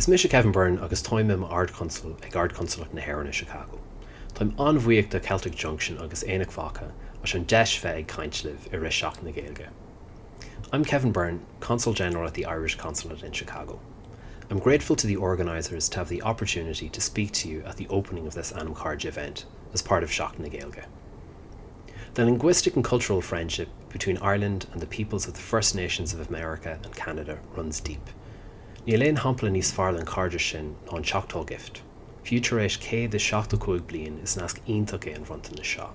Is mis Kevin Byrne agus táimim ard consul ag ard consulate na Héireann in Chicago. Táim anmhuíocht do Celtic Junction agus éanaach facha as an deis bheith ag caintliv I ris seach na Gaeilge. I'm Kevin Byrne, Consul General at the Irish Consulate in Chicago. I'm grateful to the organisers to have the opportunity to speak to you at the opening of this Anamchairde event as part of Seachtain na Gaeilge. The linguistic and cultural friendship between Ireland and the peoples of the First Nations of America and Canada runs deep. Ní léon hampla níos fearr an cairde sin ná an Choctaw gift. Fiú tar éis 175 bliain is nasc iontach é an bhronta na seo.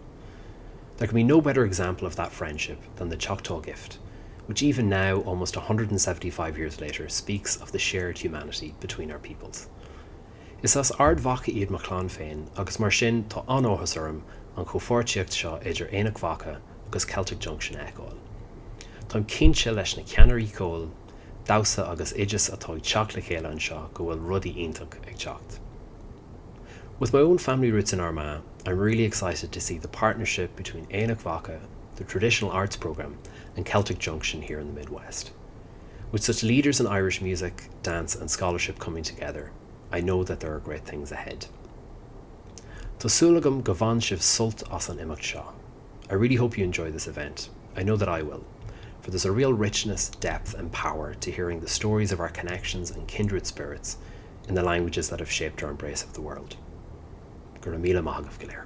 There can be no better example of that friendship than the Choctaw gift, which even now, almost 175 years later, speaks of the shared humanity between our peoples. Is as ard bhacha iad mo chlán féin, agus mar sin tá anóthas orm an chomhfortíocht seo idir éanaach bhacha agus Celtic Junction eáil. Táim cinnte leis na ceannairí cóil, dása agus idios atá ag teach le chéile an seo go bhfuil rudaí iontach ag teacht. With my own family roots in Armagh, I'm really excited to see the partnership between Éanaach Bhaca, the traditional arts programme, and Celtic Junction here in the Midwest. With such leaders in Irish music, dance and scholarship coming together, I know that there are great things ahead. Tásúlagam go bhain sibh sult as an imeacht seo. I really hope you enjoy this event. I know that I will, for there's a real richness, depth and power to hearing the stories of our connections and kindred spirits in the languages that have shaped our embrace of the world. Gur míle maith go léir.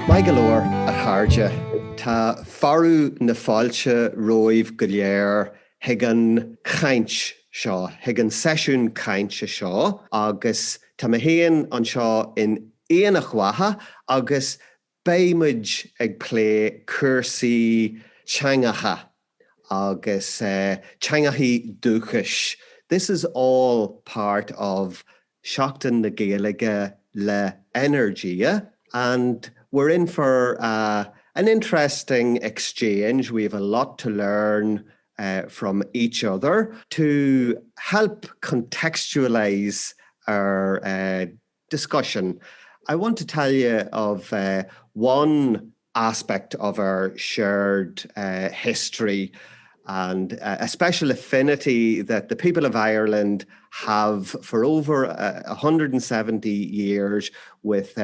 Mai galore a Chairde, tá farú na fáilte roimh go léir higan caint seo, higan sesiún cainte seo, agus tá mé héan an seo in éanaach mhaithe, agus béimiid ag plé cursaí teangacha, agus teangachaí dúchais. This is all part of Seachtain na Gaeilge le energy, and we're in for an interesting exchange. We have a lot to learn from each other to help contextualize our discussion. I want to tell you of one aspect of our shared history and a special affinity that the people of Ireland have for over 170 years with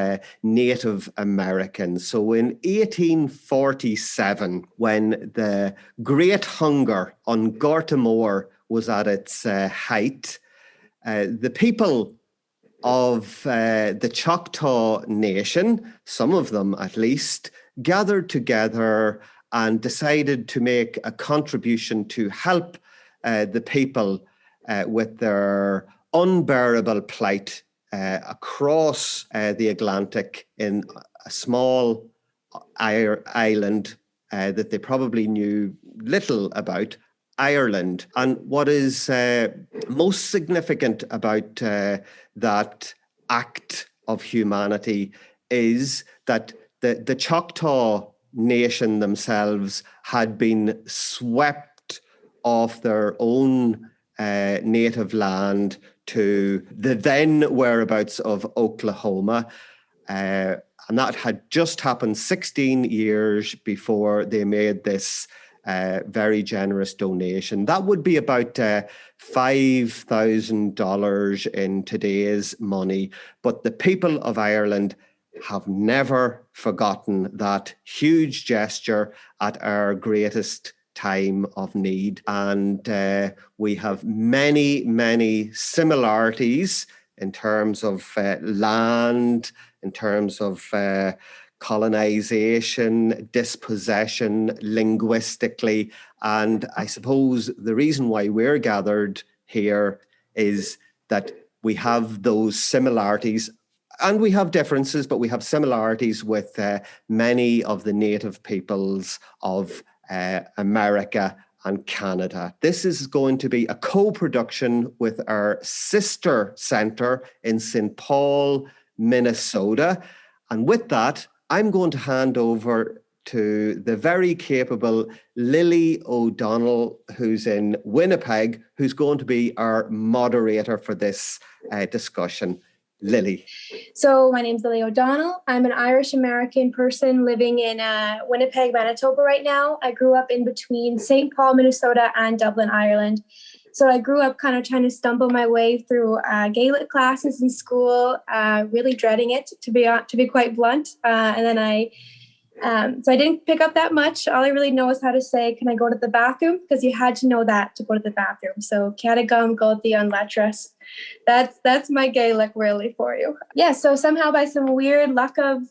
Native Americans. So in 1847, when the Great Hunger on Gortamore was at its height, the people of the Choctaw Nation, some of them at least, gathered together and decided to make a contribution to help the people with their unbearable plight across the Atlantic in a small island that they probably knew little about, Ireland. And what is most significant about that act of humanity is that the Choctaw Nation themselves had been swept off their own native land to the then whereabouts of Oklahoma. And that had just happened 16 years before they made this very generous donation. That would be about $5,000 in today's money. But the people of Ireland have never forgotten that huge gesture at our greatest time of need. And we have many, many similarities in terms of land, in terms of colonization, dispossession, linguistically. And I suppose the reason why we're gathered here is that we have those similarities. And we have differences, but we have similarities with many of the native peoples of America and Canada. This is going to be a co-production with our sister centre in St. Paul, Minnesota. And with that, I'm going to hand over to the very capable Lily O'Donnell, who's in Winnipeg, who's going to be our moderator for this discussion. Lily. So my name's Lily O'Donnell. I'm an Irish-American person living in Winnipeg, Manitoba right now. I grew up in between St. Paul, Minnesota and Dublin, Ireland. So I grew up kind of trying to stumble my way through Gaeilge classes in school, really dreading it, to be quite blunt. And then so I didn't pick up that much. All I really know is how to say, can I go to the bathroom? Because you had to know that to go to the bathroom. So Cadagum, Gulti on Letras. That's my Gaelic really for you. Yeah, so somehow by some weird luck of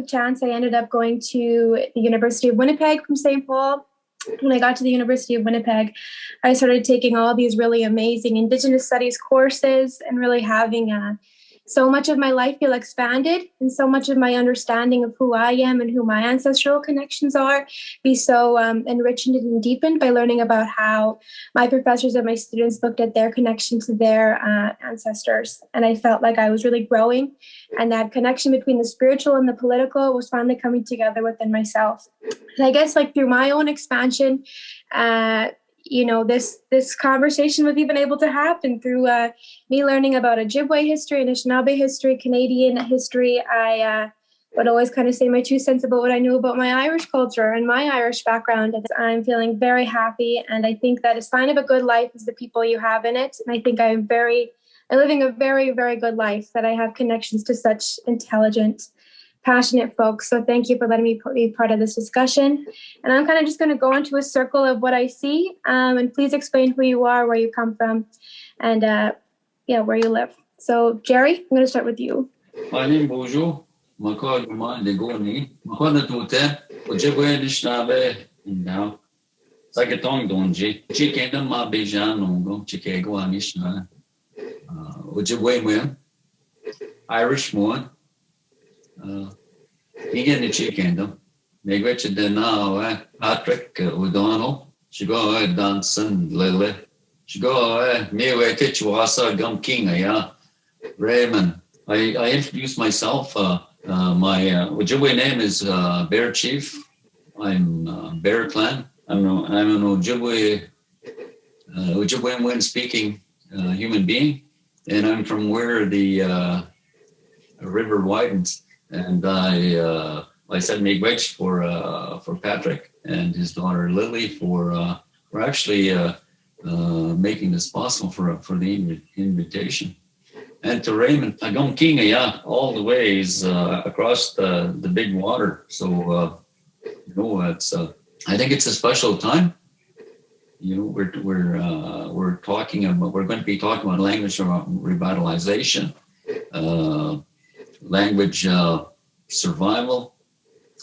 chance, I ended up going to the University of Winnipeg from St. Paul. When I got to the University of Winnipeg, I started taking all these really amazing Indigenous studies courses and really having so much of my life feel expanded, and so much of my understanding of who I am and who my ancestral connections are be so enriched and deepened by learning about how my professors and my students looked at their connection to their ancestors. And I felt like I was really growing, and that connection between the spiritual and the political was finally coming together within myself. And I guess like through my own expansion, this conversation was even able to happen through me learning about Ojibwe history, Anishinaabe history, Canadian history. I would always kind of say my 2 cents about what I knew about my Irish culture and my Irish background. And I'm feeling very happy. And I think that a sign of a good life is the people you have in it. And I think I'm living a very, very good life, that I have connections to such intelligent, passionate folks. So thank you for letting me be part of this discussion. And I'm kind of just going to go into a circle of what I see. And please explain who you are, where you come from, and where you live. So Jerry, I'm going to start with you. My name bonjour. My call my Negoni. My call the Tote. Ojibwe Anishinaabe now. Sagatong Donji. Chicken ma Bejan Ongo. Chicago Anishinaabe. Ojibwe Mwen. Irish Mwen. Again, the chicken, they get you there now, Patrick O'Donnell. She go dancing, Lily. She go, me, we teach you also Gum King, yeah. Raymond. I introduced myself. My Ojibwe name is Bear Chief. I'm Bear Clan. I'm an Ojibwe speaking human being, and I'm from where the river widens. And I said miigwech for Patrick and his daughter Lily for actually making this possible for the invitation. And to Raymond, Agom King, all the ways across the big water. So it's I think it's a special time. We're talking about, we're going to be talking about language revitalization. Language survival.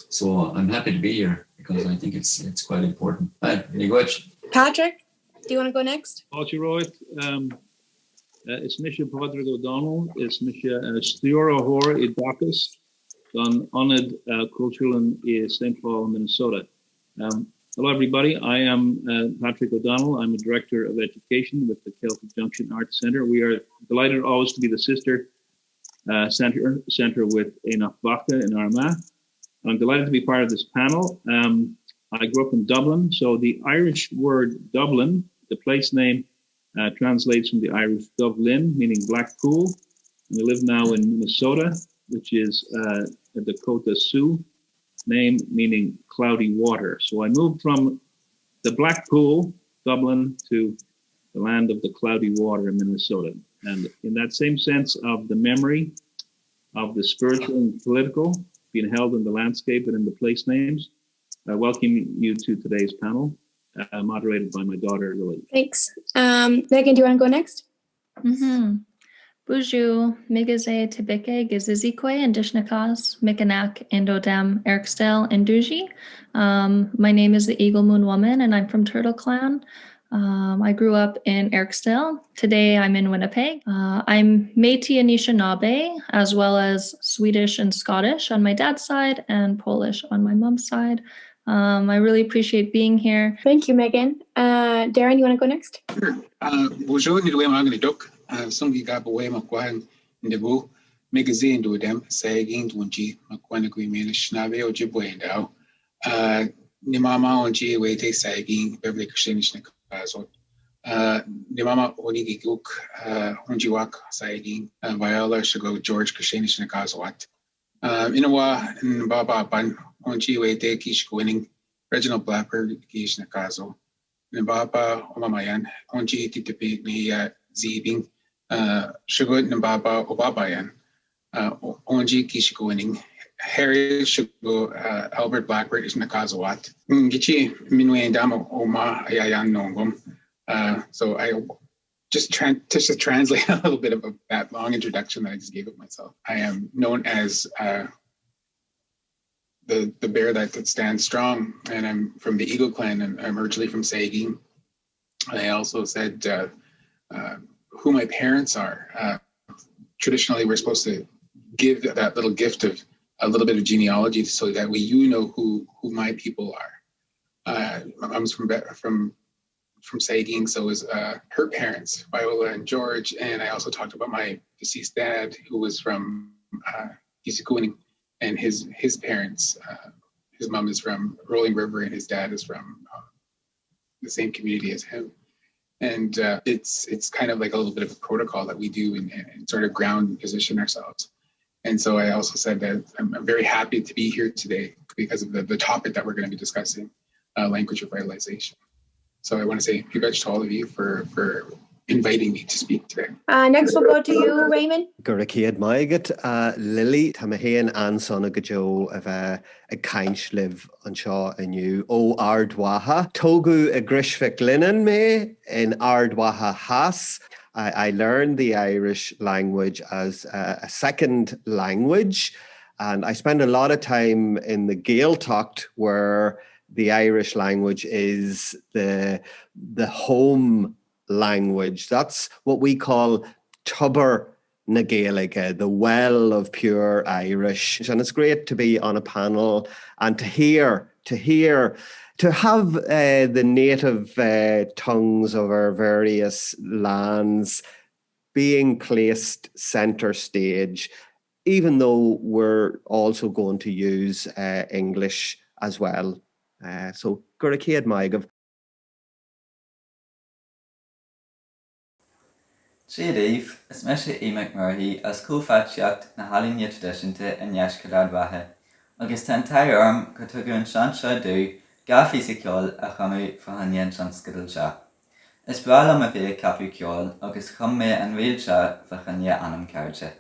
So I'm happy to be here because I think it's quite important. Patrick, do you want to go next? It's Misha Patrick O'Donnell. It's Misha Stiora Hor Idakis on Onid Cultural in St. Paul, Minnesota. Hello, everybody. I am Patrick O'Donnell. I'm a director of education with the Celtic Junction Arts Centre. We are delighted always to be the sister center with Anamchairde in Armagh. I'm delighted to be part of this panel. I grew up in Dublin, so the Irish word Dublin, the place name, translates from the Irish Dublin, meaning black pool. And I live now in Minnesota, which is a Dakota Sioux name, meaning cloudy water. So I moved from the black pool, Dublin, to the land of the cloudy water in Minnesota. And in that same sense of the memory of the spiritual and political being held in the landscape and in the place names, I welcome you to today's panel, moderated by my daughter, Lily. Thanks. Megan, do you want to go next? Buju, Migaze, Tibike, Gizizikwe, and Dishnakas, Mikanak, Indodem, Erkstel, and Duji. My name is the Eagle Moon Woman, and I'm from Turtle Clan. I grew up in Erksdale. Today I'm in Winnipeg. I'm Métis Anishinaabe, as well as Swedish and Scottish on my dad's side and Polish on my mom's side. I really appreciate being here. Thank you, Megan. Darren, you want to go next? Bonjour, ni doe magni dok. Songi ga boe makwan ndego. Magazine do them say ging tunji makwan ko email shnabe Ojibwe ndao. Ni mama onji we te say ging Beverly Christian so Ni mama onigi guk hunjiwak saiging viola shago George Kushanish Nakazwat. Inawa and Baba Ban Honji Wete Kish winning Reginald Blapper Kish Nakazo. Nababa Omamayan Honji Titipi ni Zibing Shago Nababa Obabayan Honji Kish winning Harry Shago Albert Blackbird is Nakazawat. Gichi Minwe Damo Oma Ayayan Nongum. So I just to translate a little bit of that long introduction that I just gave of myself. I am known as the bear that stands strong, and I'm from the Eagle clan, and I'm originally from Seachtain. I also said who my parents are. Traditionally, we're supposed to give that little gift of a little bit of genealogy so that you know who my people are. I'm from Seachtain, so is her parents, Viola and George, and I also talked about my deceased dad, who was from Isikuning, and his parents. His mom is from Rolling River, and his dad is from the same community as him. And it's kind of like a little bit of a protocol that we do and sort of ground and position ourselves. And so I also said that I'm very happy to be here today because of the topic that we're going to be discussing, language revitalization. So I want to say congrats to all of you for inviting me to speak today. Next we'll go to you, Raymond. Gurachéad maigat Lily Tamahéan Anson Gajo of a Kainch live on Shaw and you O Ardwaha Togu a Grishvik Linen me in Ardwaha Has. I learned the Irish language as a second language, and I spend a lot of time in the Gaeltacht where the Irish language is the home language. That's what we call Tuber na Gaeilge, the well of pure Irish. And it's great to be on a panel and to have the native tongues of our various lands being placed center stage, even though we're also going to use English as well. So, Gurachéad Maigav. Trídíomh is me sé Éimeach Murthy as cófáidseacht na Hailíne Tradiisiúnta in Neamhscoilead Mhaithe, agus tá an taithí orm go tugadh an sean seo dú gafaí sa ceol a chumú fahann sean scoileadh seo. Is brealam a bheith capú ceol agus chum mé an bhéal seo fachan Anamchairde.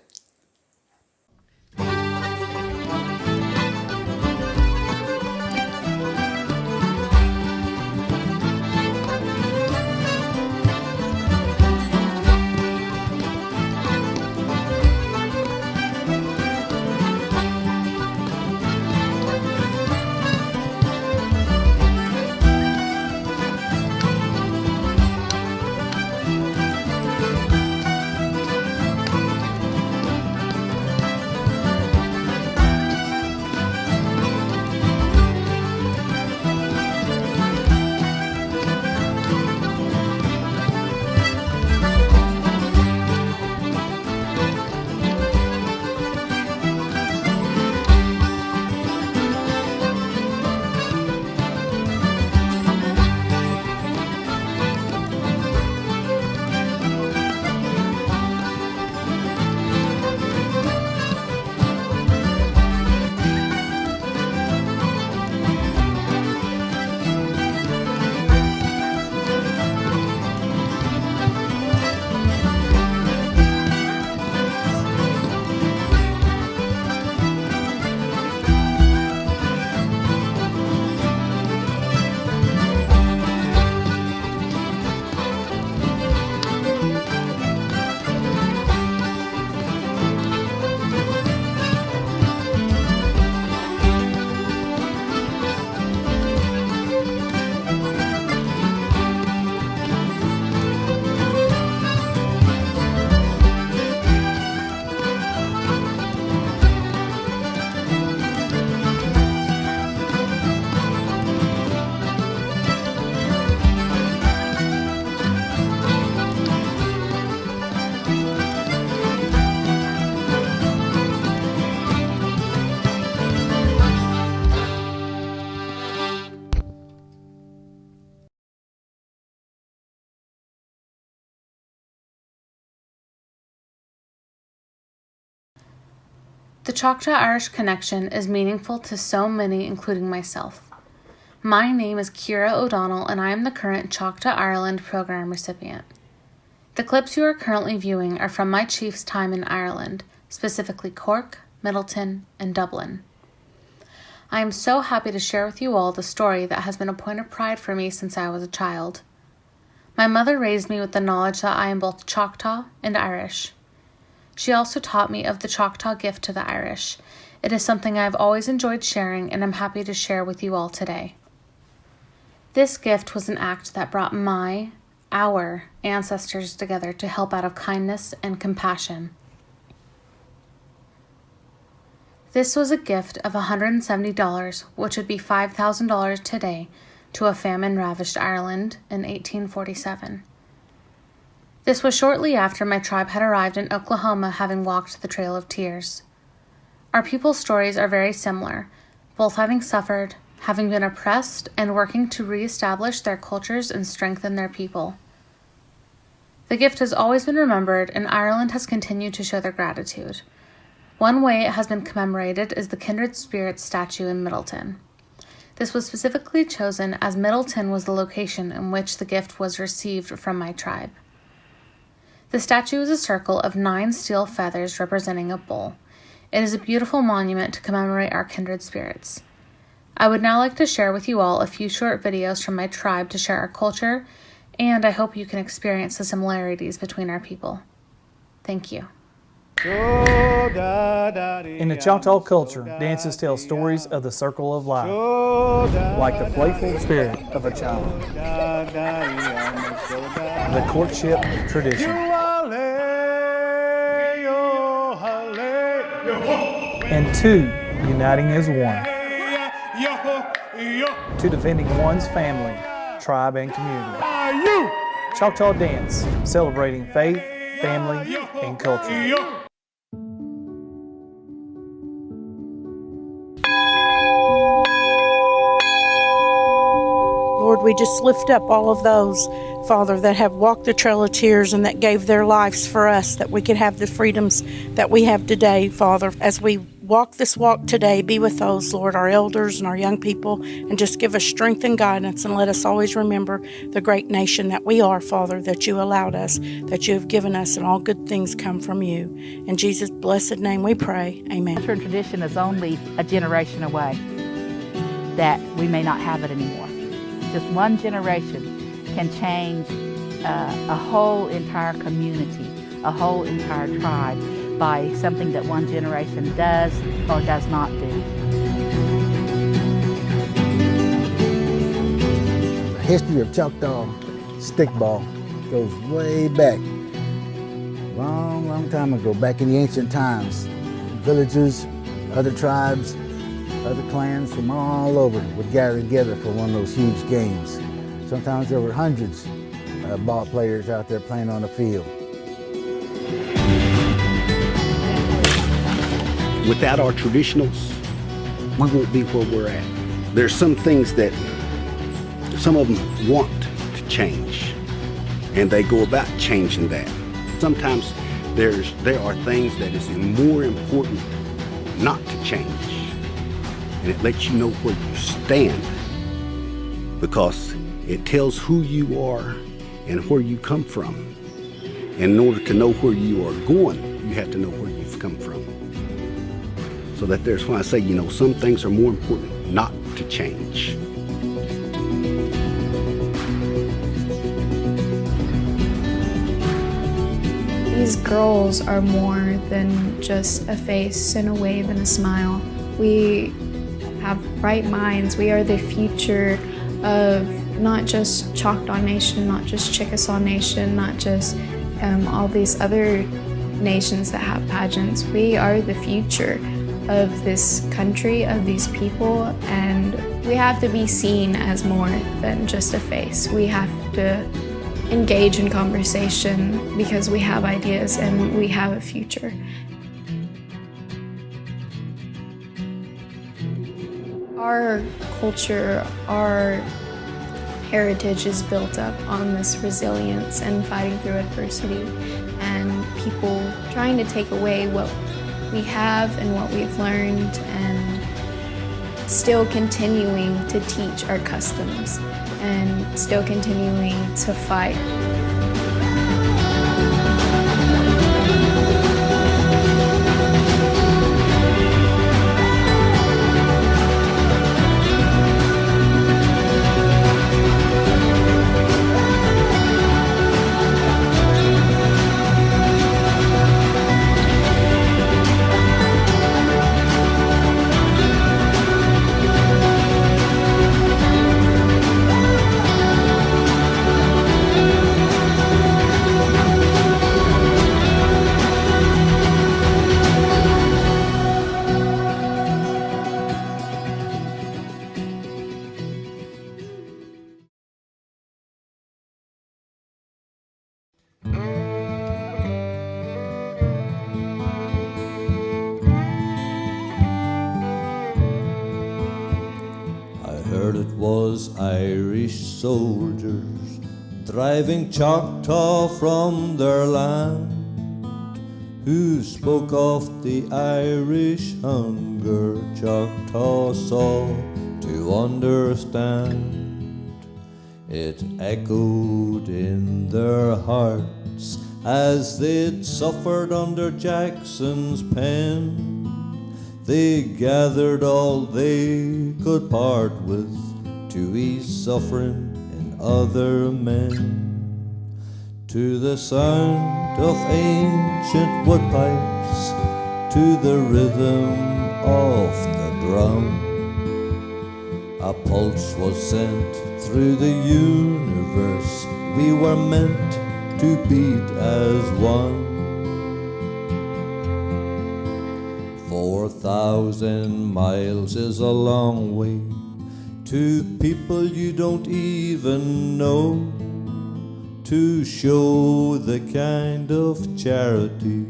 The Choctaw-Irish connection is meaningful to so many, including myself. My name is Ciara O'Donnell, and I am the current Choctaw Ireland program recipient. The clips you are currently viewing are from my chief's time in Ireland, specifically Cork, Middleton, and Dublin. I am so happy to share with you all the story that has been a point of pride for me since I was a child. My mother raised me with the knowledge that I am both Choctaw and Irish. She also taught me of the Choctaw gift to the Irish. It is something I've always enjoyed sharing, and I'm happy to share with you all today. This gift was an act that brought our ancestors together to help out of kindness and compassion. This was a gift of $170, which would be $5,000 today, to a famine-ravished Ireland in 1847. This was shortly after my tribe had arrived in Oklahoma, having walked the Trail of Tears. Our people's stories are very similar, both having suffered, having been oppressed, and working to reestablish their cultures and strengthen their people. The gift has always been remembered, and Ireland has continued to show their gratitude. One way it has been commemorated is the KindredSpirits statue in Middleton. This was specifically chosen as Middleton was the location in which the gift was received from my tribe. The statue is a circle of 9 steel feathers representing a bull. It is a beautiful monument to commemorate our kindred spirits. I would now like to share with you all a few short videos from my tribe to share our culture, and I hope you can experience the similarities between our people. Thank you. In the Choctaw culture, dances tell stories of the circle of life, like the playful spirit of a child, the courtship tradition, and two uniting as one, to defending one's family, tribe, and community. Choctaw dance, celebrating faith, family, and culture. Lord, we just lift up all of those, Father, that have walked the Trail of Tears and that gave their lives for us, that we could have the freedoms that we have today, Father. As we walk this walk today, be with those, Lord, our elders and our young people, and just give us strength and guidance, and let us always remember the great nation that we are, Father, that you allowed us, that you have given us, and all good things come from you. In Jesus' blessed name we pray. Amen. Culture and tradition is only a generation away, that we may not have it anymore. Just one generation can change a whole entire community, a whole entire tribe, by something that one generation does or does not do. The history of Choctaw stickball goes way back, long time ago, back in the ancient times. Villages, other tribes, other clans from all over would gather together for one of those huge games. Sometimes there were hundreds of ball players out there playing on the field. Without our traditionals, we won't be where we're at. There's some things that some of them want to change, and they go about changing that. Sometimes there are things that is more important not to change, and it lets you know where you stand, because it tells who you are and where you come from. And in order to know where you are going, you have to know where you've come from. So that there's why I say, some things are more important not to change. These girls are more than just a face and a wave and a smile. We have bright minds. We are the future of not just Choctaw Nation, not just Chickasaw Nation, not just all these other nations that have pageants. We are the future of this country, of these people, and we have to be seen as more than just a face. We have to engage in conversation because we have ideas and we have a future. Our culture, our heritage is built up on this resilience and fighting through adversity, and people trying to take away what we have and what we've learned, and still continuing to teach our customs and still continuing to fight. Heard it was Irish soldiers driving Choctaw from their land, who spoke of the Irish hunger Choctaw saw to understand. It echoed in their hearts as they'd suffered under Jackson's pen. They gathered all they could part with to ease suffering in other men. To the sound of ancient wood pipes, to the rhythm of the drum, a pulse was sent through the universe. We were meant to beat as one. 4,000 miles is a long way to people you don't even know, to show the kind of charity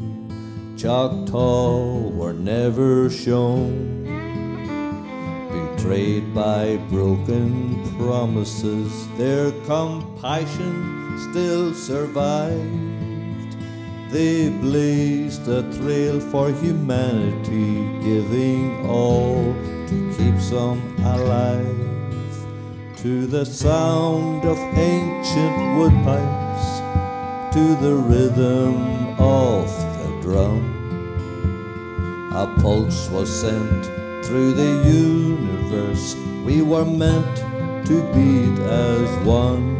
Choctaw were never shown. Betrayed by broken promises, their compassion still survived. They blazed a trail for humanity, giving all to keep some alive. To the sound of ancient wood pipes, to the rhythm of the drum, a pulse was sent through the universe. We were meant to beat as one.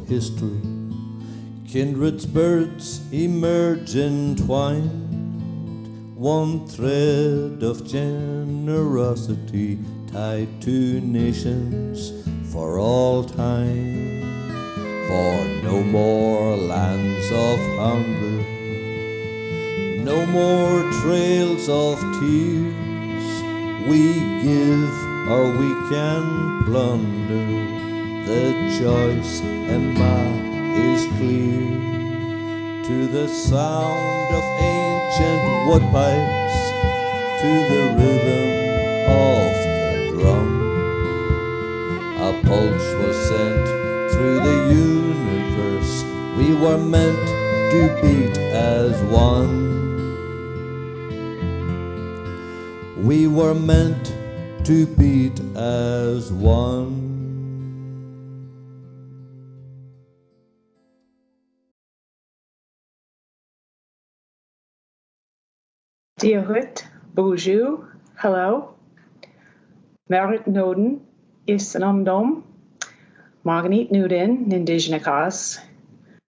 History, kindred spirits emerge entwined, one thread of generosity tied to nations for all time. For no more lands of hunger, no more trails of tears. We give or we can plunder. The choice, Emma, is clear. To the sound of ancient wood pipes, to the rhythm of the drum, a pulse was sent through the universe. We were meant to beat as one. We were meant to beat as one. Diahut, bonjour, hello. Margaret Noden is an dom. Margaret Nuden, Nindigenakas.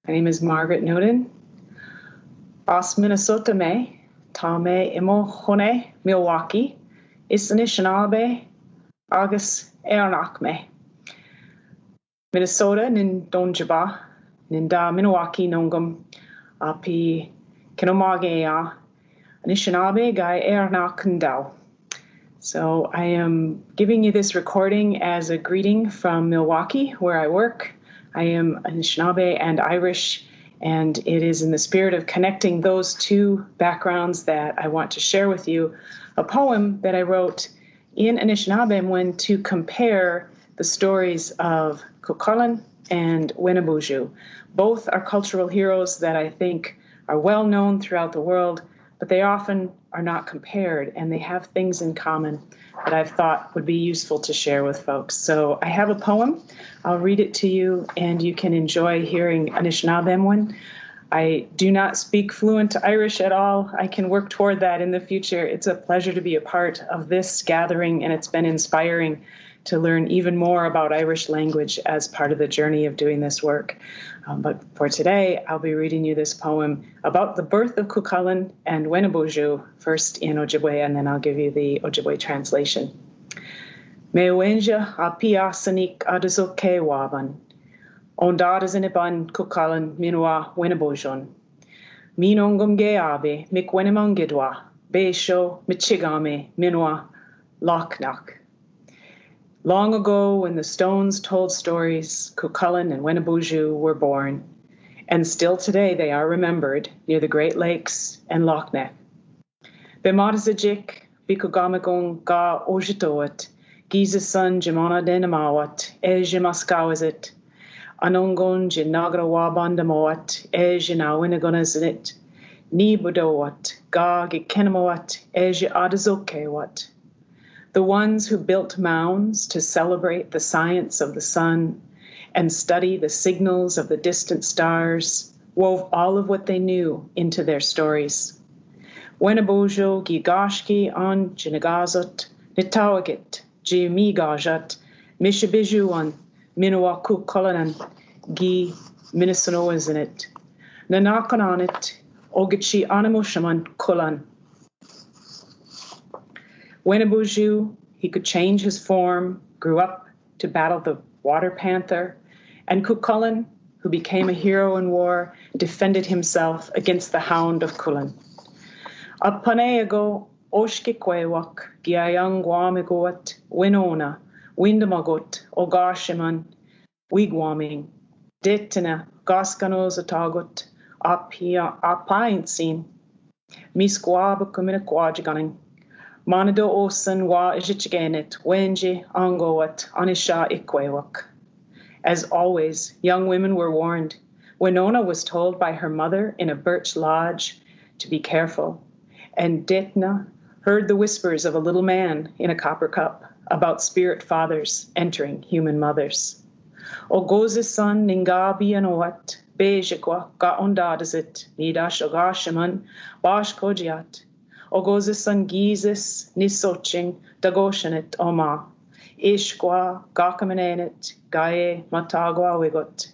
My name is Margaret Noden. Os Minnesota me, Tame Imo Hone, Milwaukee. Is Anishinaabe, agus éarnach me. Minnesota nin Donjaba, nin da Minawaki nongum, api Kinomagea, Anishinaabe gai éarnach kundau. So I am giving you this recording as a greeting from Milwaukee, where I work. I am Anishinaabe and Irish, and it is in the spirit of connecting those two backgrounds that I want to share with you a poem that I wrote in Anishinaabe to compare the stories of Cuchulainn and Winnebuju. Both are cultural heroes that I think are well known throughout the world, but they often are not compared, and they have things in common that I've thought would be useful to share with folks. So I have a poem. I'll read it to you, and you can enjoy hearing Anishinaabe. I do not speak fluent Irish at all. I can work toward that in the future. It's a pleasure to be a part of this gathering, and it's been inspiring to learn even more about Irish language as part of the journey of doing this work. But for today, I'll be reading you this poem about the birth of Cuchulainn and Winnebuju, first in Ojibwe, and then I'll give you the Ojibwe translation. Mewenja a piasanik adazuke waban. Ondadas in iban Cuchulainn minua Winnebujon. Minongum geabe mikwenimongidwa. Beisho michigame minua lochnak. Long ago, when the stones told stories, Cuchulainn and Winnebuju were born, and still today they are remembered near the Great Lakes and Loch Ness. Bemodazajik, Bikugamagong ga ojitoat, Gizasun jimona denamawat, ejimaskawazit, Anongon jinagrawabandamoat, ejinawinagonazit, Nibudowat, ga gikenamawat, ejadazokewat. The ones who built mounds to celebrate the science of the sun and study the signals of the distant stars wove all of what they knew into their stories. Winnebujo gigashki on jinagazot, nitawagit, jimigajat, mishabijuan, minuaku kolanan, gi minnesanoazinit, nanakananit, ogichi animushaman kulan. Winnebuju, he could change his form, grew up to battle the water panther, and Cuchulainn, who became a hero in war, defended himself against the hound of Culann. Apaneago oshkikwewak giayang guamigoat winona windamagot ogashiman wigwaming ditina gaskanos atagot apia apaintsin misquaba kuminaquajiganing. Manado osan wa ijichigenet, wenji angoat, anisha ikwewak. As always, young women were warned. Winona was told by her mother in a birch lodge to be careful, and Ditna heard the whispers of a little man in a copper cup about spirit fathers entering human mothers. Ogoz's son ningabi anoat, bejikwa ga ondadazit, nidash ogashaman, bash kojiat. Ogozis son gizis nisoching dagoshanit oma. Ishqua gakamenenit gaye matagwa wigot.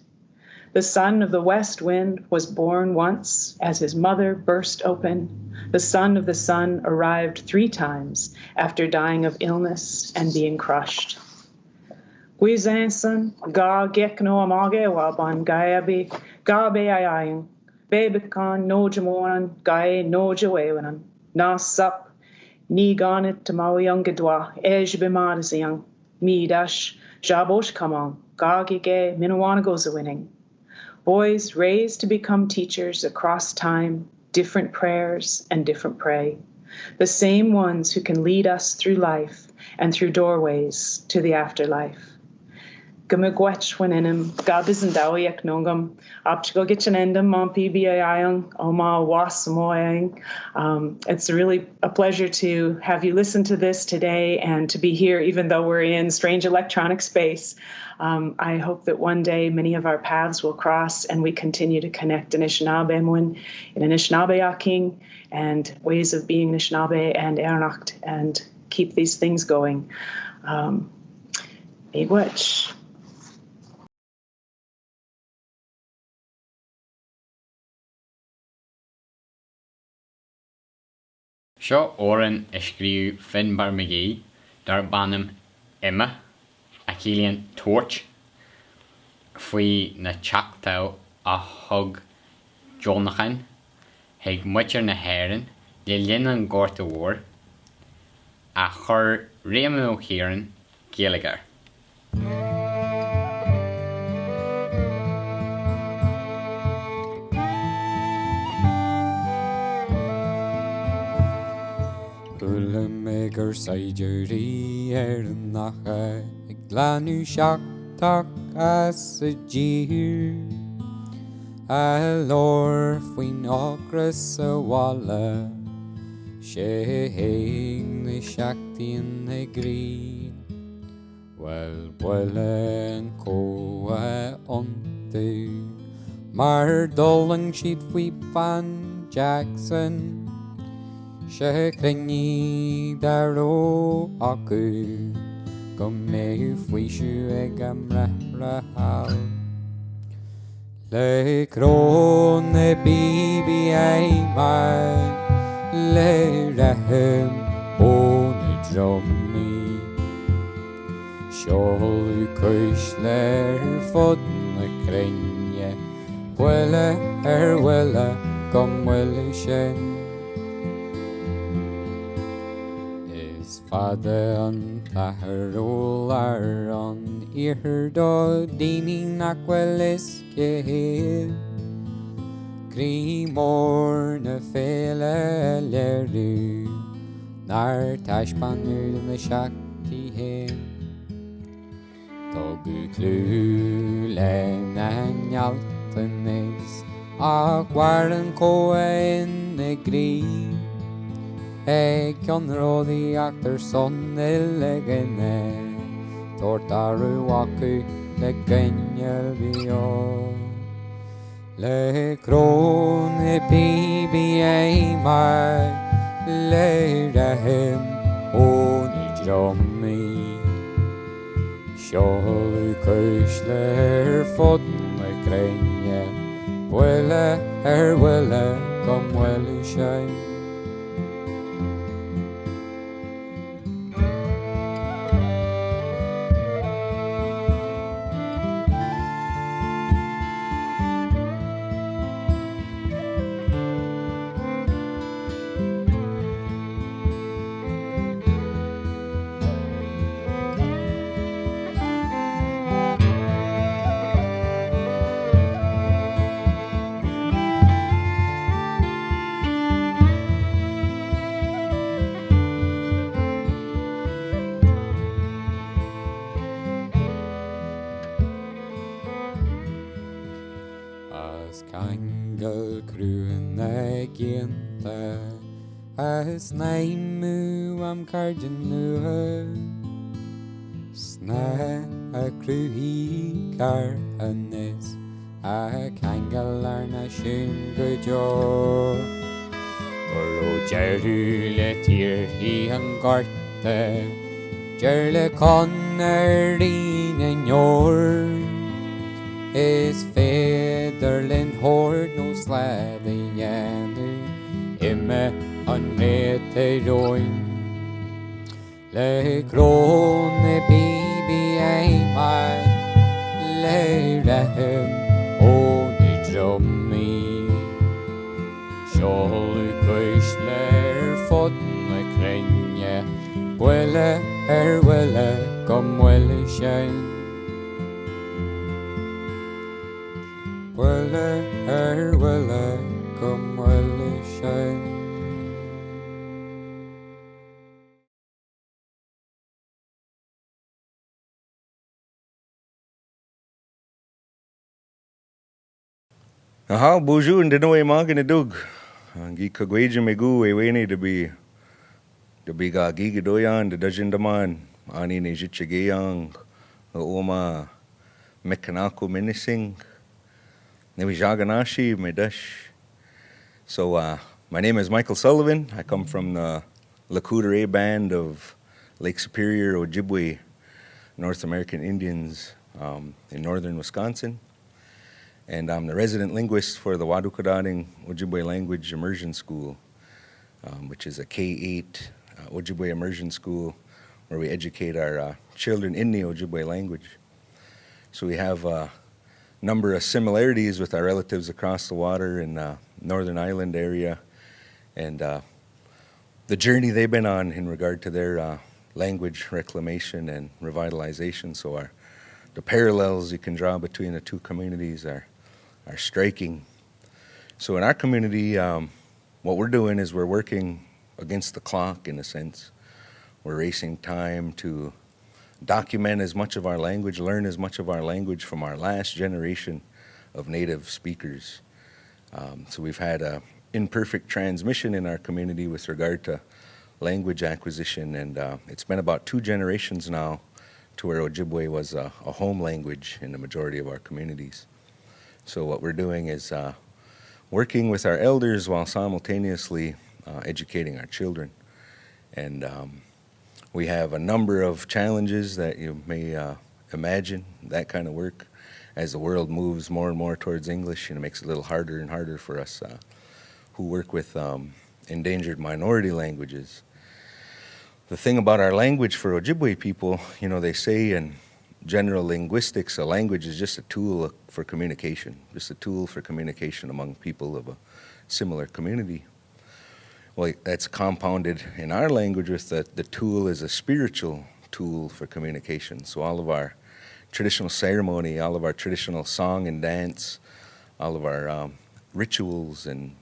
The son of the west wind was born once as his mother burst open. The son of the sun arrived 3 times after dying of illness and being crushed. Guizanson ga gekno amage waban gayabi gabe ayaying. Bebekan nojamoran gaye nojawewanan. Nasap, ni ganit tamawiyangidwa, ejbimadaziang, midash, jabosh kamang, gagige, minawanagoza. Boys raised to become teachers across time, different prayers and different pray. The same ones who can lead us through life and through doorways to the afterlife. Gumigwech winenim, gabizendawiak nongum, apchgogichanendum, mompibiayang, oma wasmoyang. It's really a pleasure to have you listen to this today and to be here, even though we're in strange electronic space. I hope that one day many of our paths will cross and we continue to connect Anishinaabe in Anishinaabe and ways of being Anishinaabe and Ernacht and keep these things going. Miigwech. Seo óran is scríú Finbar McGee dar banam Emma a cílíonn tuairt faoi na teachtá a thug Jonathan ag muitir na hÉireann le linn an gcórta mhór a chur réamán ó chiaran Gaeilge. Bula mé gur saidirí an nacha ag glanú seachtach as sa dír a lór faoin ácras sa bhalla sé héag na seachtaíon na grí well bula an cóha iontu mar dulling siad faoi Fan Jackson sé crinní daró acu go méú faoisiú ag am rathrathal le crón na BBA mar le rahim ó na dromí seolú cúis leir fod na crinne bhuile bhuile gom bhuile sin fada an tathróil ar an iarthar dó daoine nach bhfuil is céad Grí mór na féile léirú nar taispeanú na seachtaí héin Tá go clú le na ngealtain is ach bhair an cóha in na grí ag ceanródaí achtar son le gine tuairtearú acu le gaineal bhío le crón na BBA mar le rahim ó na dromí seolú cúis leir fod na crinne bhuile bhuile gom bhuile sin As naimú am cardin nua Sna a cruhí car hanis a cangal ar na sin go jo Goro jeru le tír hí an garta Jer le connar rín an jór Is féidir linn hór nó slad a dhéanú Ime an réte roin Le crón na BBA mar Le rahim ó na dromí Seolú cúis leir fod na crinne bhuile bhuile gom bhuile sin bhuile bhuile gom bhuile sin Aha, bonjour, and no magan a dug. Gi Gaeilge me gu e wene de be ga giga doyan de dajin de man ani ne jitche geyang oma mekanako menacing ne we jaganashi me dash. So my name is Michael Sullivan. I come from the Lakota band of Lake Superior, Ojibwe, North American Indians in northern Wisconsin. And I'm the resident linguist for the Wadukadading Ojibwe Language Immersion School, which is a K-8 Ojibwe immersion school where we educate our children in the Ojibwe language. So we have a number of similarities with our relatives across the water in Northern Ireland area, and the journey they've been on in regard to their language reclamation and revitalization. So the parallels you can draw between the two communities are striking. So in our community, what we're doing is we're working against the clock in a sense. We're racing time to document as much of our language, learn as much of our language from our last generation of native speakers. So we've had a imperfect transmission in our community with regard to language acquisition, and it's been about 2 generations now to where Ojibwe was a home language in the majority of our communities. So what we're doing is working with our elders while simultaneously educating our children. And we have a number of challenges that you may imagine, that kind of work. As the world moves more and more towards English, and it makes it a little harder and harder for us who work with endangered minority languages. The thing about our language for Ojibwe people, you know, they say in general linguistics, a language is just a tool for communication, just a tool for communication among people of a similar community. Well, that's compounded in our language with the tool is a spiritual tool for communication. So all of our traditional ceremony, all of our traditional song and dance, all of our rituals and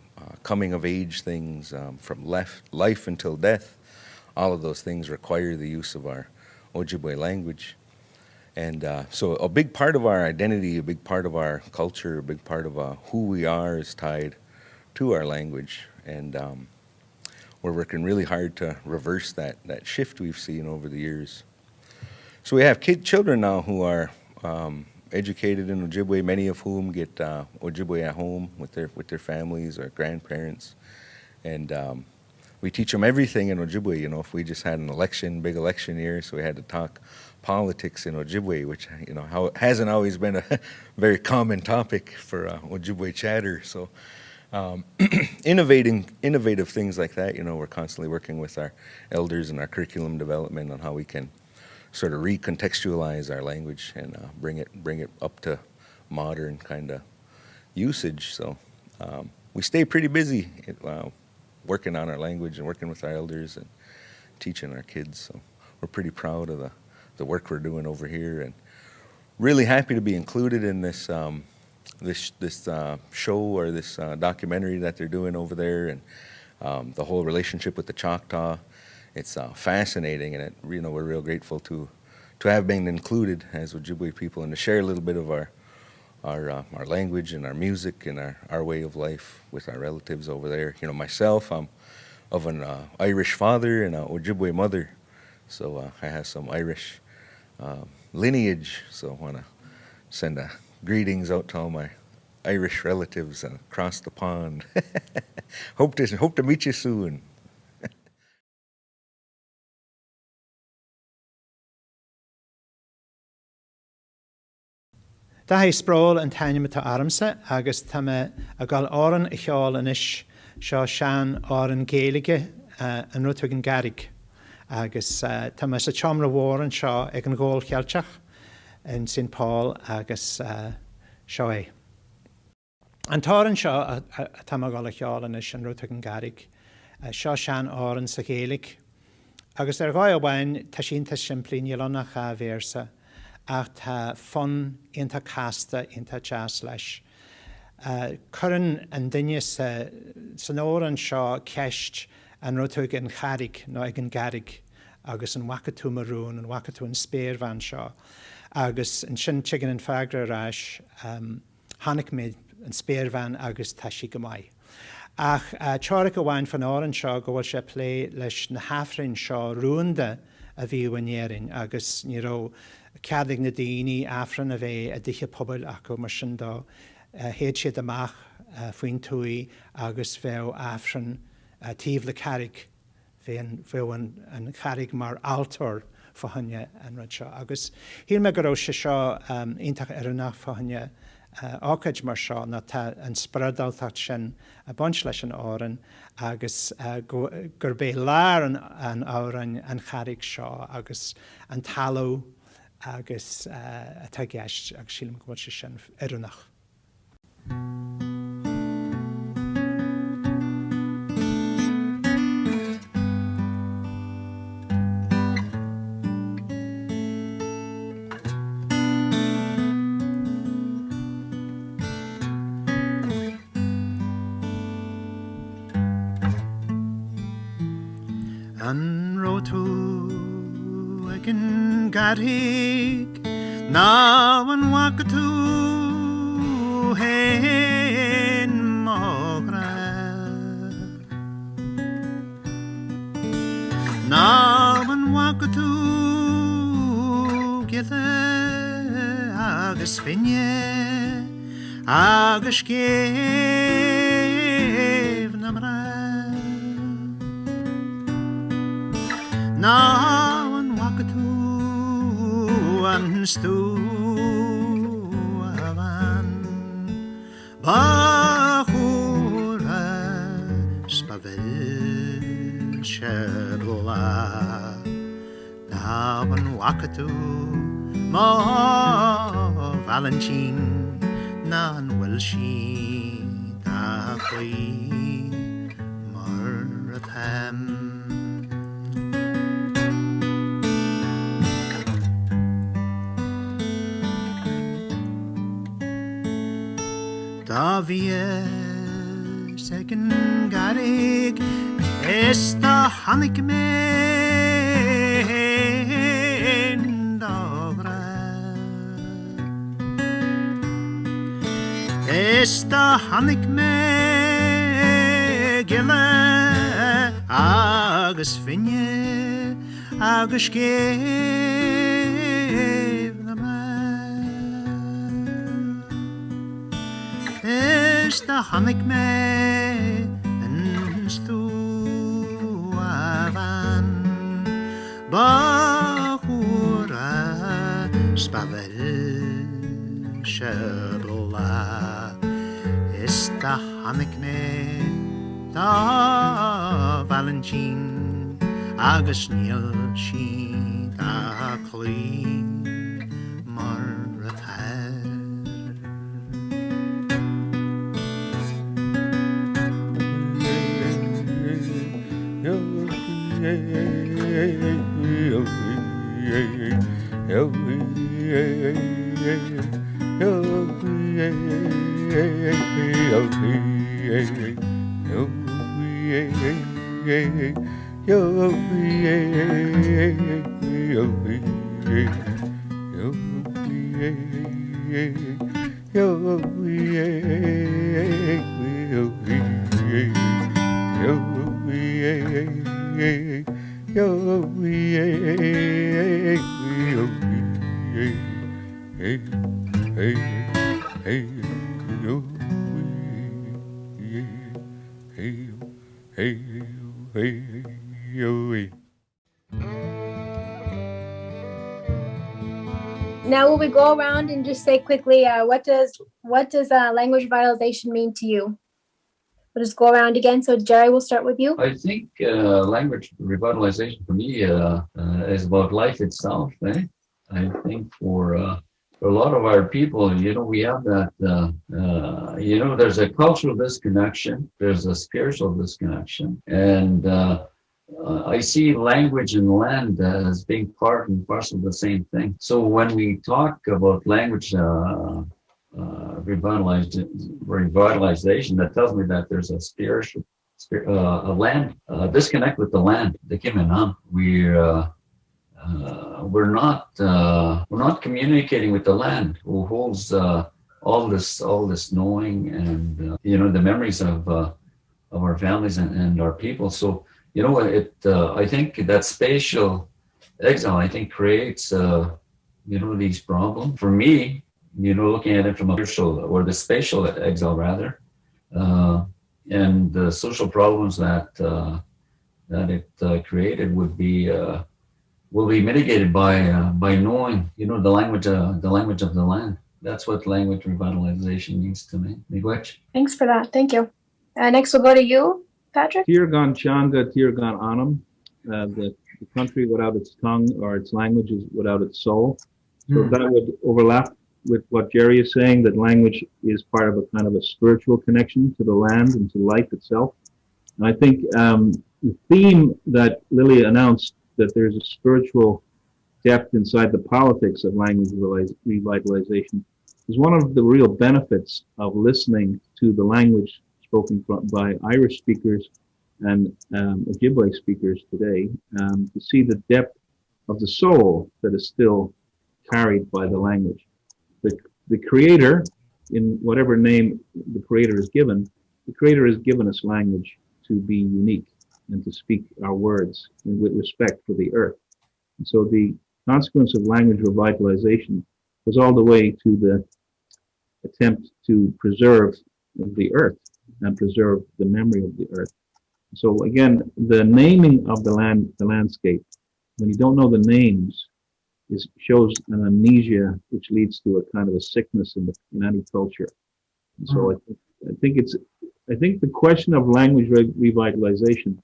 coming of age things from life until death, all of those things require the use of our Ojibwe language. And so a big part of our identity, a big part of our culture, a big part of who we are is tied to our language. And we're working really hard to reverse that shift we've seen over the years. So we have children now who are educated in Ojibwe, many of whom get Ojibwe at home with their families or grandparents. And we teach them everything in Ojibwe. You know, if we just had an election, big election year, so we had to talk politics in Ojibwe, which, you know, hasn't always been a very common topic for Ojibwe chatter. So innovative things like that, you know, we're constantly working with our elders and our curriculum development on how we can sort of recontextualize our language and bring it up to modern kind of usage. So we stay pretty busy working on our language and working with our elders and teaching our kids. So we're pretty proud of the work we're doing over here, and really happy to be included in this this show or this documentary that they're doing over there, and the whole relationship with the Choctaw. It's fascinating, and you know, we're real grateful to have been included as Ojibwe people and to share a little bit of our language and our music and our way of life with our relatives over there. You know, myself, I'm of an Irish father and an Ojibwe mother, so I have some Irish lineage. So I want to send greetings out to all my Irish relatives across the pond. Hope to meet you soon. Da hai spráil an taine tá aramsa, agus tá me a gáil áran I cheáil inis seo sean áran Gaeilge an rútag an Gaeilge. Agus tá me sa teamra mhóran seo ag an ggóil chealteach in St. Paul agus seo é. An táran seo tá me gáil a cheáil inis an rútag an Gaeilge, seo sean áran sa Gaeilge. Agus gáil bhain tá sínta simplí nílannach a bhéirsa, ach tá fun ionta casta ionta jazz leis. Curann an duine san óran seo ceist an rútag an Gaeilge nó ag an Gaeilge, agus an wacatú marún, an wacatú an spéirvan seo. Agus an sin tuigeann an freigra arás tháinig méid an spéirvan agus tá sí go maith. Ach teora go bhhain fan áran seo go bhfuil sé plé leis na hafrinn seo ruúnda a bhí bhainnéirin, agus ní ró ceadig na daoine afran a bheith a dtithe pobl acu mar sin dó héad siad amach faoin túí agus bheith afran tíomh le Gaeilge, bheith an Gaeilge mar altar fahanne an rud seo. Agus híl me go raibh sé seo ionach ar annach fahanne ácaid mar seo na tá an spradaltacht sin a bunch leis an áran agus gur bé lár an áran an charig seo agus an taló agus atá gceist agus sílim go sin idirnach. An rotú ag an garig ná an wacatú hen mágra ná an wacatú gile agus finne agus géh na mra ná an wacatú an stú a bhain bachúra spavel se bla ná an wacatú má Valentine ná an bhfuil si dá chuí mar a tham. Da bhíos ag an garig is tá hanig mé dágra is tá hanig mé gile agus finne agus géh na mé is the hanig me an stú a bhain bachúra spavel se bla is the hanig me dá Valentine agus níl si dá clí mar a tair. Now will we go around and just say quickly, what does language revitalization mean to you? We'll just go around again. So Jerry, we'll start with you. I think language revitalization for me is about life itself. I think for a lot of our people, we have that, there's a cultural disconnection, there's a spiritual disconnection, and I see language and land as being part and parcel of the same thing. So when we talk about language revitalization, that tells me that there's a spiritual, a land disconnect with the land. The Kiminam, we're not communicating with the land, who holds all this knowing and the memories of our families and our people. So I think that spatial exile, I think, creates these problems for me. Looking at it from a spiritual or the spatial exile rather, and the social problems that it created will be mitigated by knowing the language of the land. that's what language revitalization means to me. Miigwech. Thanks for that. Thank you. Next we'll go to you, Patrick. Tirgan Changa, Tirgan Anam, the country without its tongue or its language is without its soul. So that would overlap with what Jerry is saying, that language is part of a kind of a spiritual connection to the land and to life itself. And I think the theme that Lily announced, that there's a spiritual depth inside the politics of language revitalization, is one of the real benefits of listening to the language spoken by Irish speakers and Ojibwe speakers today, to see the depth of the soul that is still carried by the language. The Creator, in whatever name the Creator is given, the Creator has given us language to be unique and to speak our words with respect for the earth. And so the consequence of language revitalization was all the way to the attempt to preserve the earth and preserve the memory of the earth. So again, the naming of the landscape, when you don't know the names, shows an amnesia which leads to a kind of a sickness in any culture. And so I think the question of language revitalization,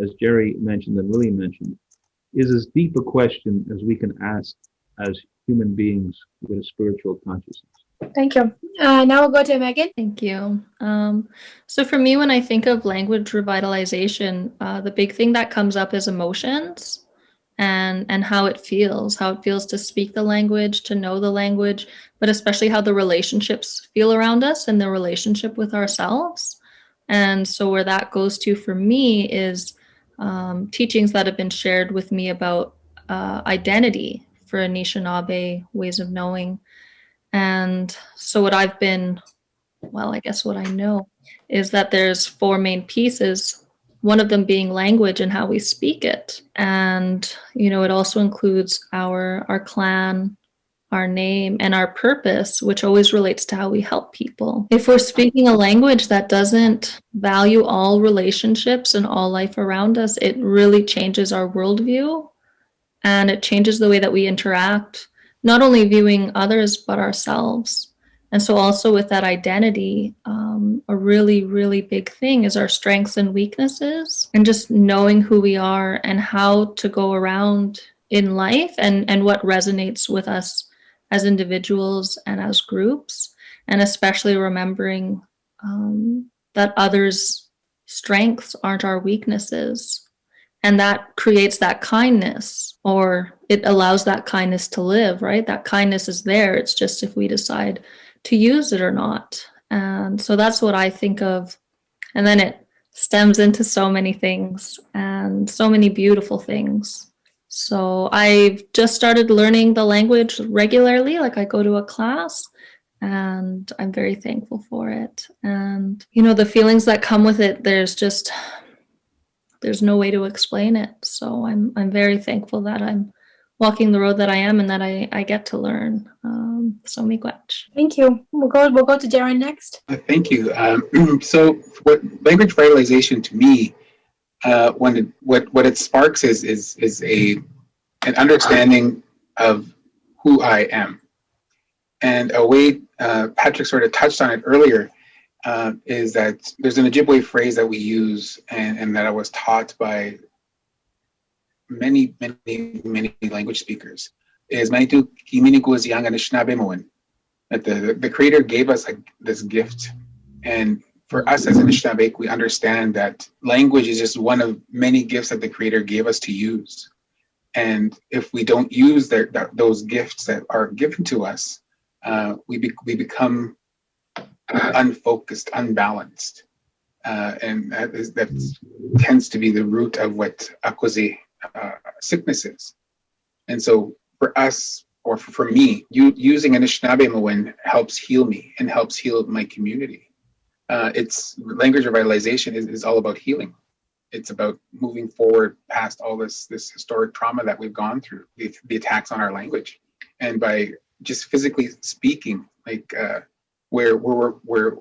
as Jerry mentioned and Lily mentioned, is as deep a question as we can ask as human beings with a spiritual consciousness. Thank you. Now we'll go to Megan. Thank you. So for me, when I think of language revitalization, the big thing that comes up is emotions and how it feels to speak the language, to know the language, but especially how the relationships feel around us and the relationship with ourselves. And so where that goes to for me is teachings that have been shared with me about identity for Anishinaabe ways of knowing. And so what I know is that there's 4 main pieces, one of them being language and how we speak it. And, it also includes our clan, our name, and our purpose, which always relates to how we help people. If we're speaking a language that doesn't value all relationships and all life around us, it really changes our worldview and it changes the way that we interact, not only viewing others, but ourselves. And so also with that identity, a really, really big thing is our strengths and weaknesses and just knowing who we are and how to go around in life and what resonates with us as individuals and as groups, and especially remembering that others' strengths aren't our weaknesses. And that creates that kindness, or it allows that kindness to live, right? That kindness is there. It's just if we decide to use it or not. And so that's what I think of. And then it stems into so many things and so many beautiful things. So I've just started learning the language regularly, like I go to a class, and I'm very thankful for it. And, the feelings that come with it, there's no way to explain it. So I'm very thankful that I'm walking the road that I am and that I get to learn. So miigwech. Thank you. We'll go to Darren next. Thank you. So what language revitalization to me, what it sparks is an understanding of who I am. And a way Patrick sort of touched on it earlier, is that there's an Ojibwe phrase that we use and that I was taught by many language speakers, is Manitu Kiminiku is Yang Anishinaabe Moen, that the Creator gave us this gift. And for us as Anishinaabe, we understand that language is just one of many gifts that the Creator gave us to use. And if we don't use those gifts that are given to us, we become unfocused, unbalanced, and that tends to be the root of what Akwazi sickness is. And so for us, or for me, using Anishinaabe Moen helps heal me and helps heal my community. It's language revitalization is all about healing. It's about moving forward past all this historic trauma that we've gone through, the attacks on our language, and by just physically speaking, where we're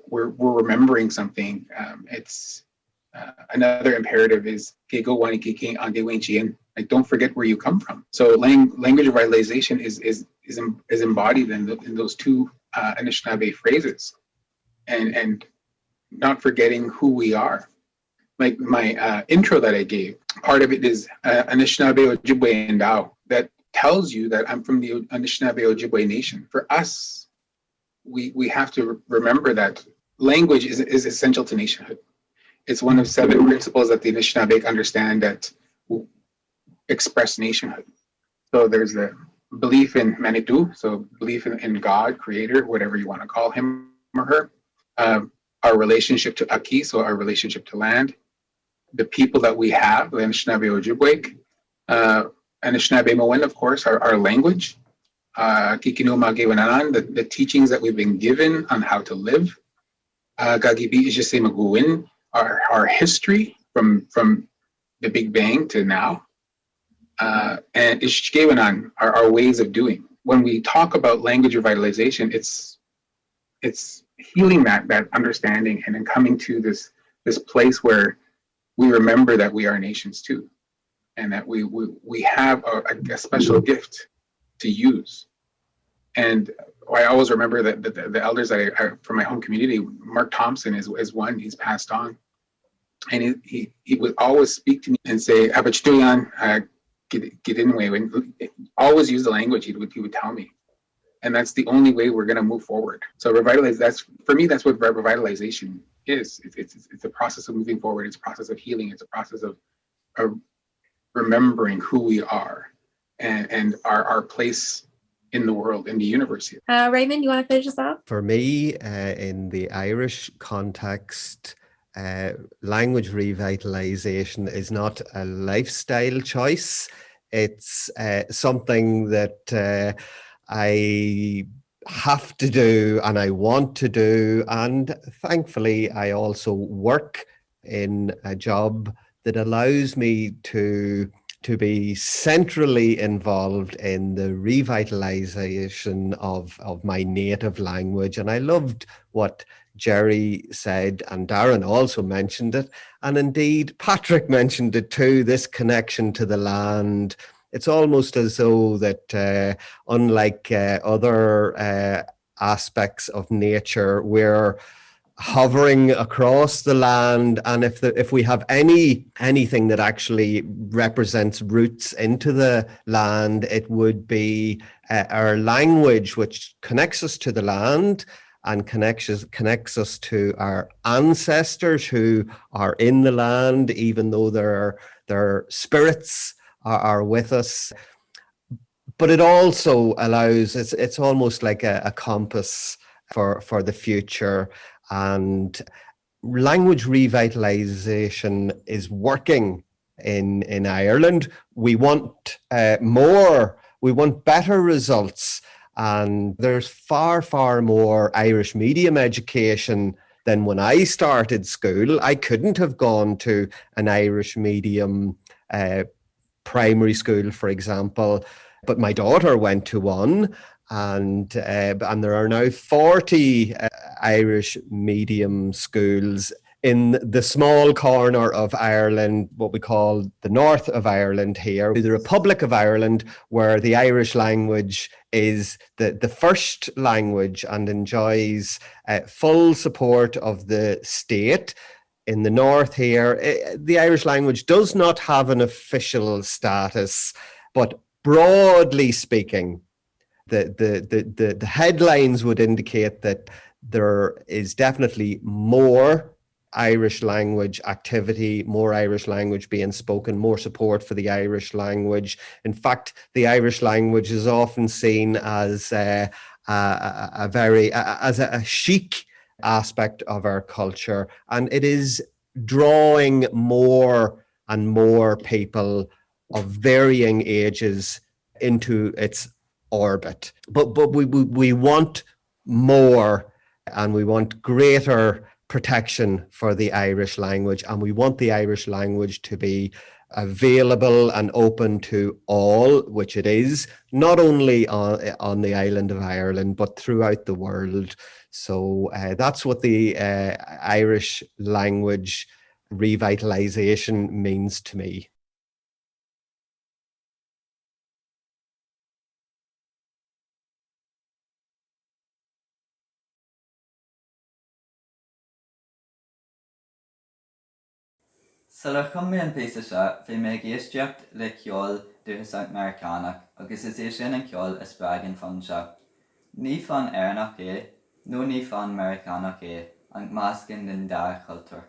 remembering something, Another imperative is like, don't forget where you come from. So language revitalization is embodied in those two Anishinaabe phrases, and not forgetting who we are. Like my intro that I gave, part of it is Anishinaabe Ojibwe Ndao, that tells you that I'm from the Anishinaabe Ojibwe Nation. For us, we have to remember that language is essential to nationhood. It's one of 7 principles that the Anishinaabe understand that express nationhood. So there's the belief in Manitou, so belief in God, creator, whatever you want to call him or her. Our relationship to Aki, so our relationship to land. The people that we have, the Anishinaabe Ojibwe, Anishinaabe Moen, of course, our language. The teachings that we've been given on how to live. Gagibi Ijese Maguin, our history from the Big Bang to now. And Ishkewanan, our ways of doing. When we talk about language revitalization, it's healing that understanding and then coming to this place where we remember that we are nations too, and that we have a special gift to use. And I always remember that the elders that I from my home community, Mark Thompson is one. He's passed on, and he would always speak to me and say, "Abachtuyan, get in way." Always use the language he would tell me, and that's the only way we're going to move forward. So revitalize. That's for me. That's what revitalization is. It's a process of moving forward. It's a process of healing. It's a process of remembering who we are and our place in the world, in the universe here. Raymond, you want to finish us off? For me, in the Irish context, language revitalization is not a lifestyle choice. It's something that I have to do and I want to do. And thankfully, I also work in a job that allows me to be centrally involved in the revitalization of my native language. And I loved what Jerry said, and Darren also mentioned it. And indeed, Patrick mentioned it too, this connection to the land. It's almost as though that unlike other aspects of nature, we're hovering across the land, and if we have anything that actually represents roots into the land, it would be our language, which connects us to the land and connects us to our ancestors who are in the land, even though their spirits are with us. But it also allows, it's almost like a compass for the future. And language revitalization is working in Ireland. We want more, we want better results. And there's far, far more Irish medium education than when I started school. I couldn't have gone to an Irish medium primary school, for example, but my daughter went to one. And there are now 40 Irish medium schools in the small corner of Ireland, what we call the north of Ireland here, the Republic of Ireland, where the Irish language is the first language and enjoys full support of the state. In the north here, the Irish language does not have an official status, but broadly speaking, the headlines would indicate that there is definitely more Irish language activity, more Irish language being spoken, more support for the Irish language. In fact, the Irish language is often seen as a chic aspect of our culture, and it is drawing more and more people of varying ages into its orbit. But we want more, and we want greater protection for the Irish language, and we want the Irish language to be available and open to all, which it is, not only on the island of Ireland, but throughout the world. So that's what the Irish language revitalization means to me. Sulla chumbe an písa seo bhí mé géisteacht le ceol dúthasach Americanach agus is é sin an ceol is bragan fan seo. Ní fan airnach é, nó ní fan Americanach é, an máscin den dá cultúr.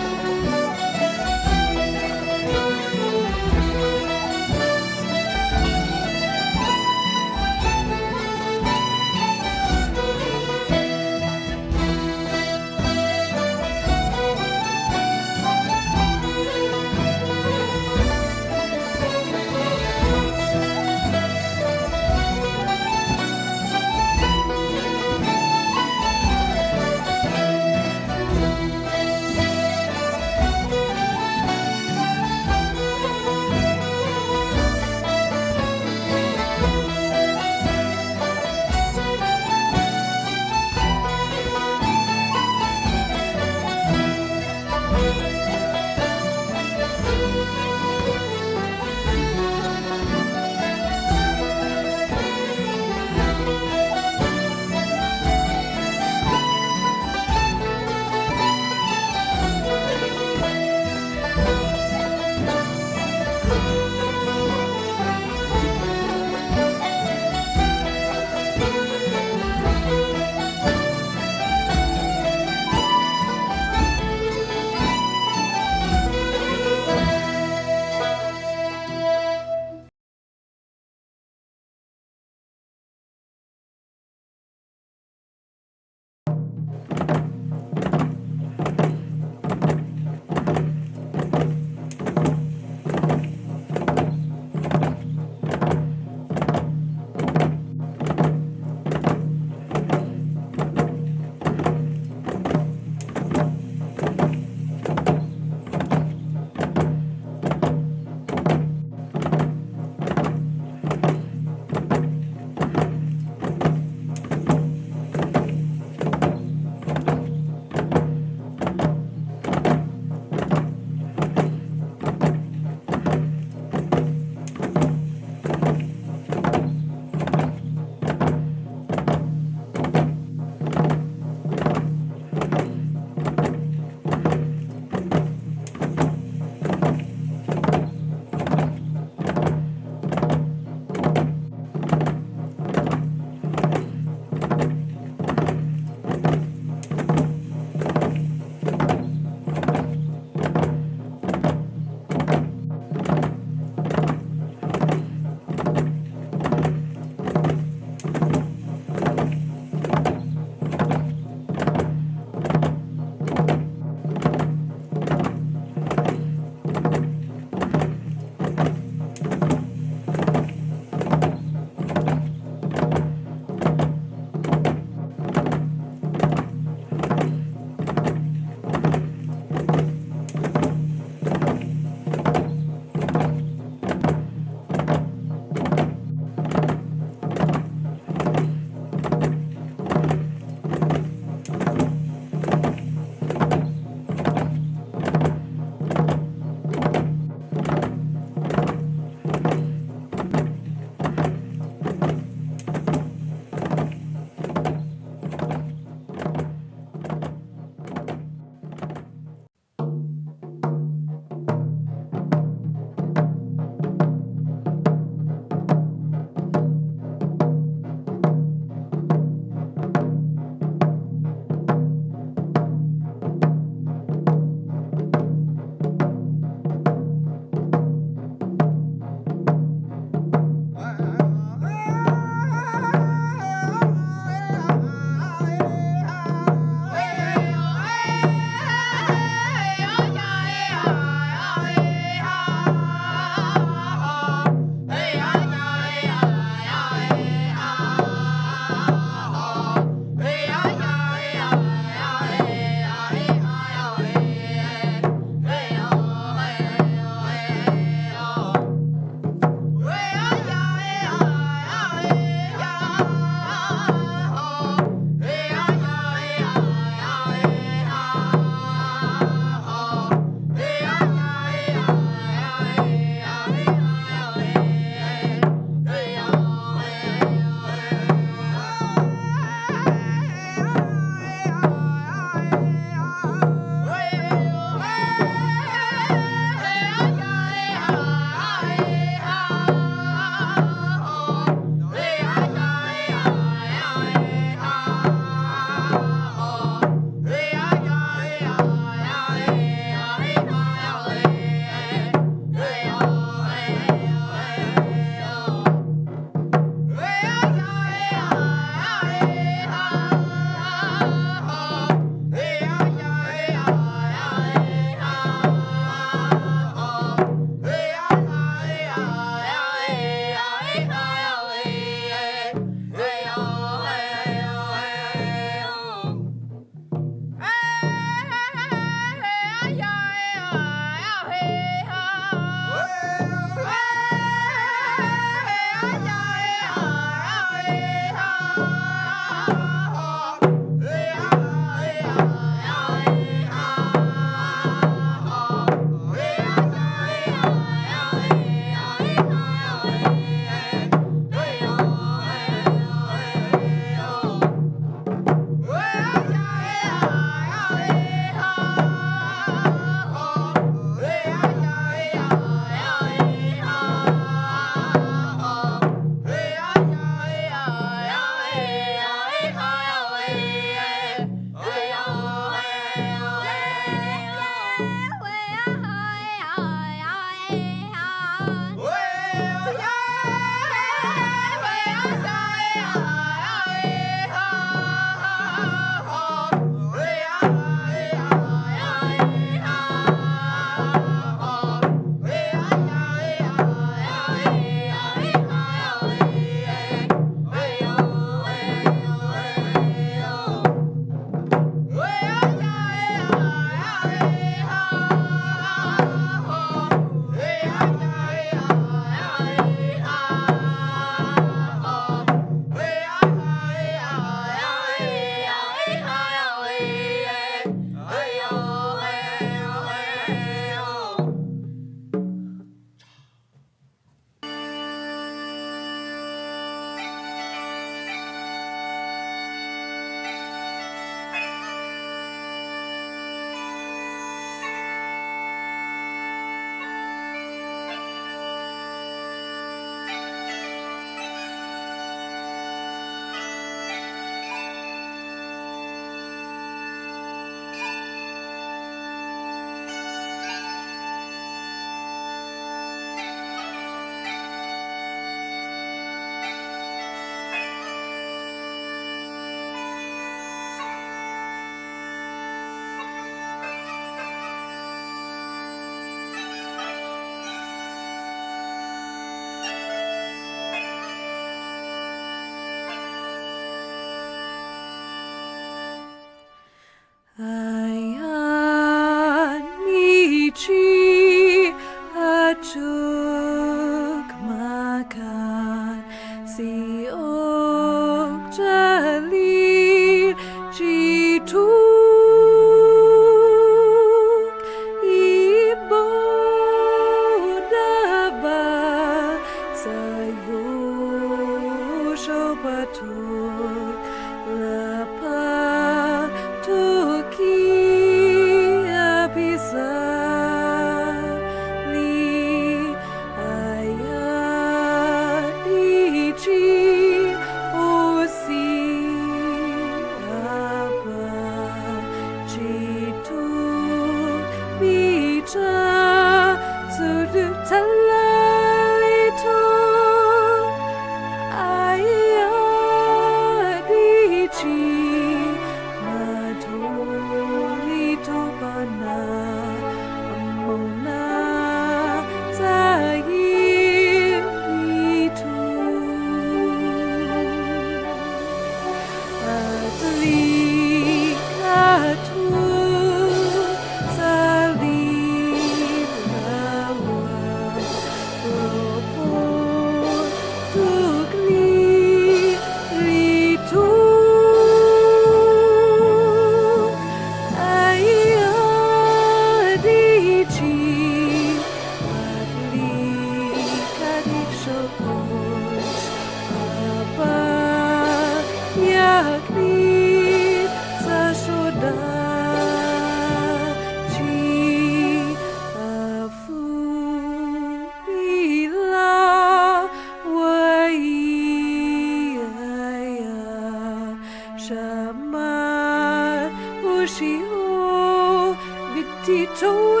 Tito